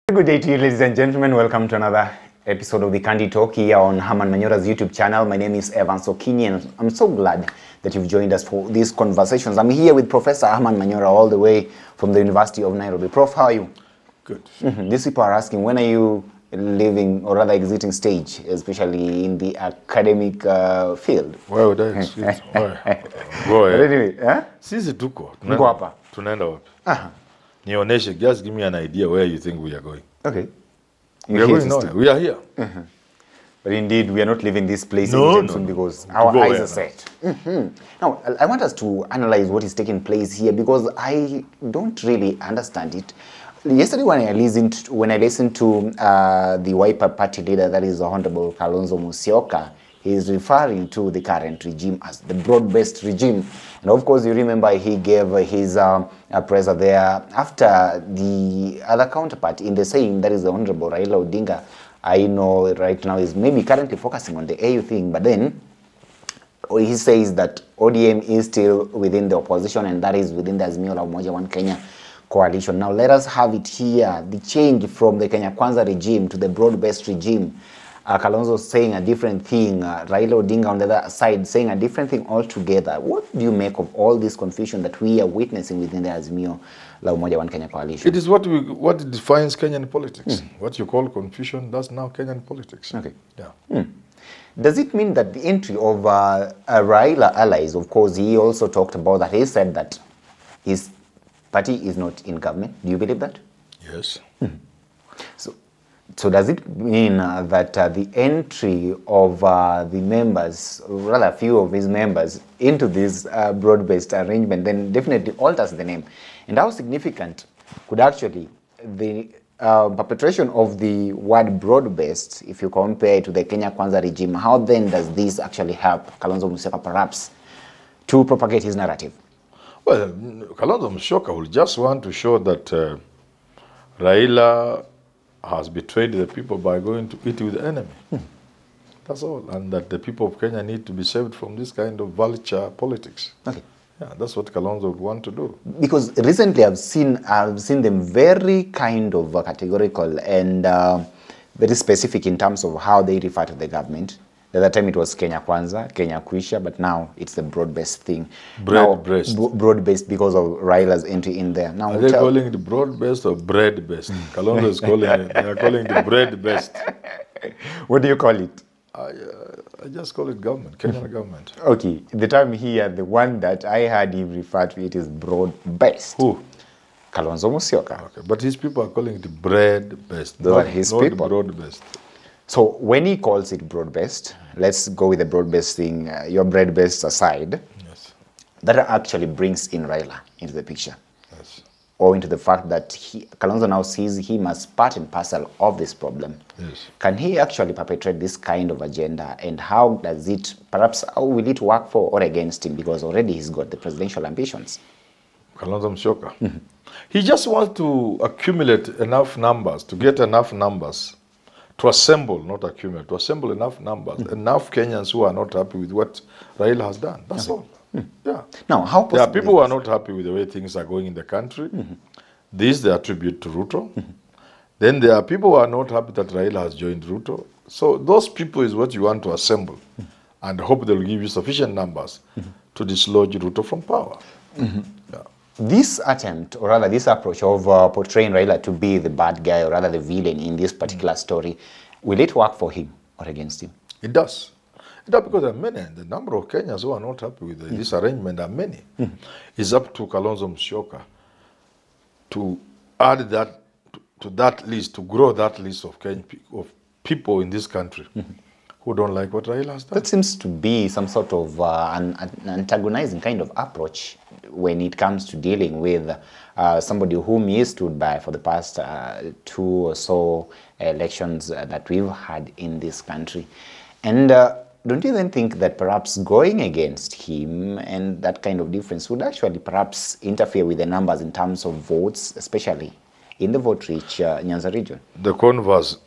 Good day to you, ladies and gentlemen. Welcome to another episode of the Candy Talk here on Herman Manyora's YouTube channel. My name is Evan Sokini, and I'm so glad that you've joined us for these conversations. I'm here with Professor Herman Manyora all the way from the University of Nairobi. Prof, how are you? Good. These people are asking, when are you leaving or rather exiting stage, especially in the academic field? Well, that's it. Go ahead. Anyway, Sisi tuko. Mko hapa? Tunaenda wapi? Nionyeshe, just give me an idea where you think we are going. Okay. We are going nowhere. We are here. But indeed, we are not leaving this place No, anytime soon because our eyes are set. Now, I want us to analyze what is taking place here because I don't really understand it. Yesterday, when I listened to the Wiper Party leader, that is the Honorable Kalonzo Musyoka, he is referring to the current regime as the broad-based regime. And of course, you remember he gave his presser there after the other counterpart in the same, that is the Honorable Raila Odinga. I know right now is maybe currently focusing on the AU thing, but then he says that ODM is still within the opposition and that is within the Azimio la Umoja One Kenya coalition. Now let us have it here, the change from the Kenya Kwanza regime to the broad-based regime. Kalonzo saying a different thing, Raila Odinga on the other side saying a different thing altogether. What do you make of all this confusion that we are witnessing within the Azimio la Umoja One Kenya coalition? It is what defines Kenyan politics. What you call confusion, that's now Kenyan politics. Okay. Yeah. Does it mean that the entry of Raila allies, of course, he also talked about that, he said that his party is not in government. Do you believe that? Yes. So does it mean that the entry of the members, rather a few of his members, into this broad-based arrangement then definitely alters the name? And how significant could actually the perpetration of the word broad-based, if you compare it to the Kenya Kwanza regime, how then does this actually help Kalonzo Musyoka perhaps to propagate his narrative? Well, Kalonzo Musyoka will just want to show that Raila has betrayed the people by going to eat with the enemy. That's all. And that the people of Kenya need to be saved from this kind of vulture politics. Okay. Yeah, that's what Kalonzo would want to do. Because recently I've seen them very kind of categorical and very specific in terms of how they refer to the government. The other time it was Kenya Kwanza, Kenya Kwisha, but now it's the broad-based thing. Broad-based. Broad-based because of Raila's entry in there. Now, are they calling it broad-based or bread-based? Kalonzo is calling it, they are calling it bread-based. What do you call it? I just call it government, Kenyan government. Okay, the time here, the one that I heard him refer to it is broad-based. Who? Kalonzo Musyoka. Okay, but his people are calling it bread-based. Those are his people. Broad-based. So when he calls it broad-based, let's go with the broad-based thing, your bread-based aside, Yes. that actually brings in Raila into the picture. Yes. Or into the fact that Kalonzo now sees him as part and parcel of this problem. Yes. Can he actually perpetrate this kind of agenda, and how does it, perhaps, how will it work for or against him, because already he's got the presidential ambitions? Kalonzo Musyoka. He just wants to accumulate enough numbers, to get enough numbers, to assemble, not accumulate, to assemble enough numbers, enough Kenyans who are not happy with what Raila has done. That's all. Yeah. Now, how possible? There are people who are not happy with the way things are going in the country. This they attribute to Ruto. Then there are people who are not happy that Raila has joined Ruto. So those people is what you want to assemble and hope they'll give you sufficient numbers to dislodge Ruto from power. Yeah. This attempt, or rather this approach of portraying Raila to be the bad guy, or rather the villain in this particular story, will it work for him or against him? It does. It does, because there are many. The number of Kenyans who are not happy with this arrangement are many. It's up to Kalonzo Musyoka to add that to that list, to grow that list of people in this country who don't like what Raila has done. That seems to be some sort of an antagonizing kind of approach when it comes to dealing with somebody whom he stood by for the past 2 or so elections that we've had in this country. And don't you then think that perhaps going against him and that kind of difference would actually perhaps interfere with the numbers in terms of votes, especially in the vote-rich Nyanza region? The converse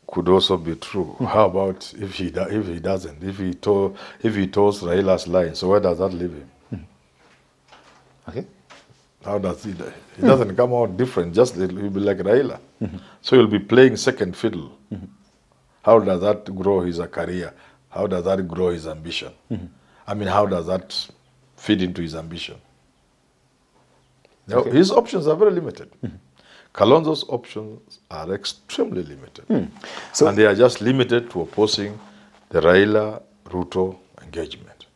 could also be true. How about if he doesn't? If he toes Raila's line, so where does that leave him? Okay. How does he? He doesn't come out different. Just he'll be like Raila. So he'll be playing second fiddle. How does that grow his career? How does that grow his ambition? I mean, how does that fit into his ambition? Now, his options are very limited. Kalonzo's options are extremely limited. So, and they are just limited to opposing the Raila-Ruto engagement.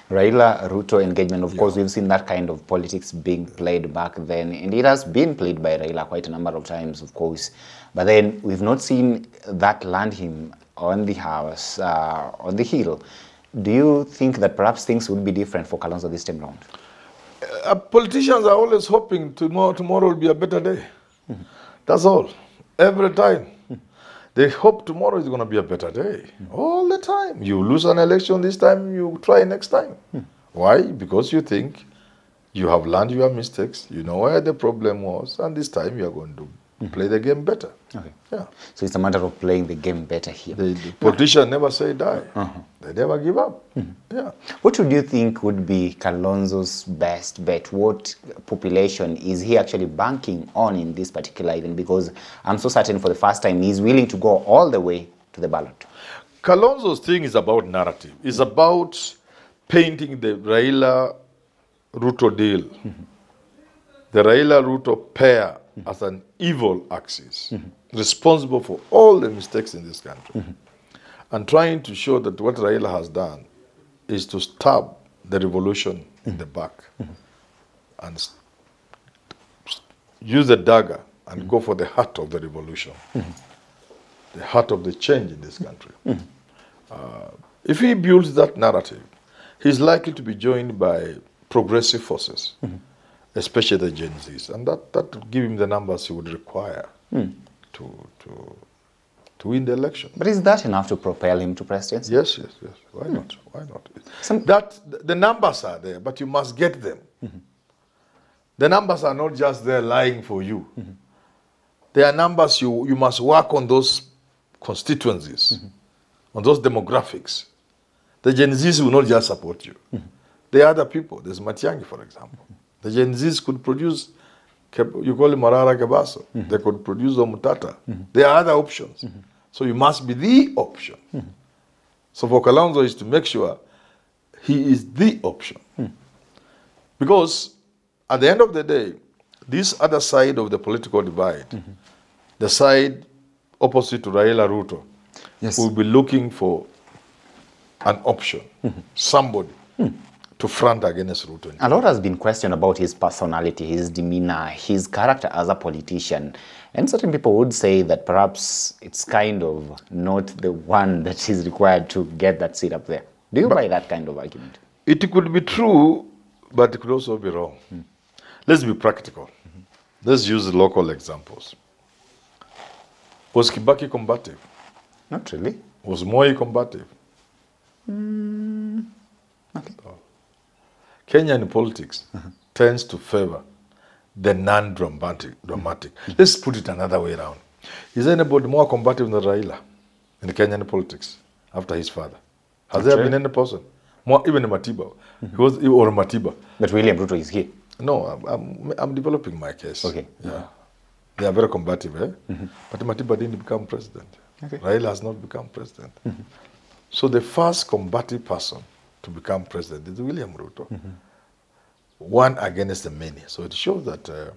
Raila-Ruto engagement, of course, we've seen that kind of politics being played back then, and it has been played by Raila quite a number of times, of course. But then we've not seen that land him on the house, on the hill. Do you think that perhaps things would be different for Kalonzo this time round? Politicians are always hoping tomorrow will be a better day. That's all. Every time. They hope tomorrow is going to be a better day. All the time. You lose an election this time, you try next time. Why? Because you think you have learned your mistakes, you know where the problem was, and this time you are going to play the game better. Okay. Yeah. So it's a matter of playing the game better here. The politicians never say die. They never give up. Yeah. What would you think would be Kalonzo's best bet? What population is he actually banking on in this particular event? Because I'm so certain for the first time he's willing to go all the way to the ballot. Kalonzo's thing is about narrative. It's about painting the Raila-Ruto deal, the Raila-Ruto pair as an evil axis, responsible for all the mistakes in this country, and trying to show that what Raila has done is to stab the revolution in the back and use the dagger and go for the heart of the revolution, the heart of the change in this country. If he builds that narrative, he's likely to be joined by progressive forces, especially the Gen Zs, and that would give him the numbers he would require to win the election. But is that enough to propel him to presidency? Yes, yes, yes. Why not? Why not? The numbers are there, but you must get them. The numbers are not just there lying for you. There are numbers you must work on those constituencies, on those demographics. The Gen Zs will not just support you. There are other people. There's Matiang'i, for example. The Gen Zs could produce, you call him Marara Kebaso. They could produce Omutata. There are other options. So you must be the option. So for Kalonzo is to make sure he is the option. Because at the end of the day, this other side of the political divide, the side opposite to Raila Ruto, will be looking for an option, somebody to front against Ruto. A lot has been questioned about his personality, his demeanor, his character as a politician. And certain people would say that perhaps it's kind of not the one that is required to get that seat up there. Do you buy that kind of argument? It could be true, but it could also be wrong. Let's be practical. Let's use local examples. Was Kibaki combative? Not really. Was Moi combative? Okay. Kenyan politics tends to favor the non-dramatic. Let's put it another way around. Is anybody more combative than Raila in Kenyan politics after his father? Has there been any person? More, even Matiba. He was, or Matiba. But William Ruto is here. No, I'm developing my case. Okay. Yeah. They are very combative, But Matiba didn't become president. Okay. Raila has not become president. So the first combative person to become president is William Ruto. One against the many. So it shows that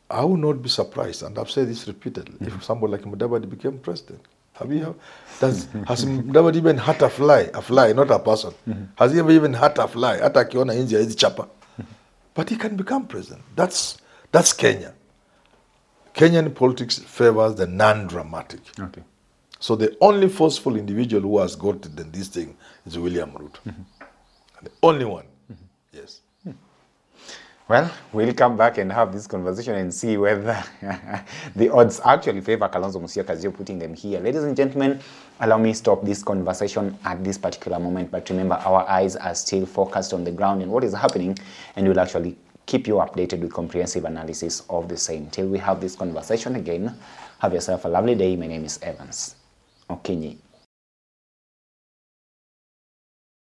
I would not be surprised, and I've said this repeatedly, if somebody like Mudavadi became president. Has Mudavadi even hurt a fly, not a person? Has he ever even hurt a fly? Hata akiona inji hizi chapa. But he can become president. That's Kenya. Kenyan politics favors the non-dramatic. Okay. So the only forceful individual who has got this thing is William Ruto. The only one. Yes. Well, we'll come back and have this conversation and see whether the odds actually favor Kalonzo Musyoka as you're putting them here. Ladies and gentlemen, allow me to stop this conversation at this particular moment. But remember, our eyes are still focused on the ground and what is happening, and we'll actually keep you updated with comprehensive analysis of the same. Till we have this conversation again, have yourself a lovely day. My name is Evans Okinyi.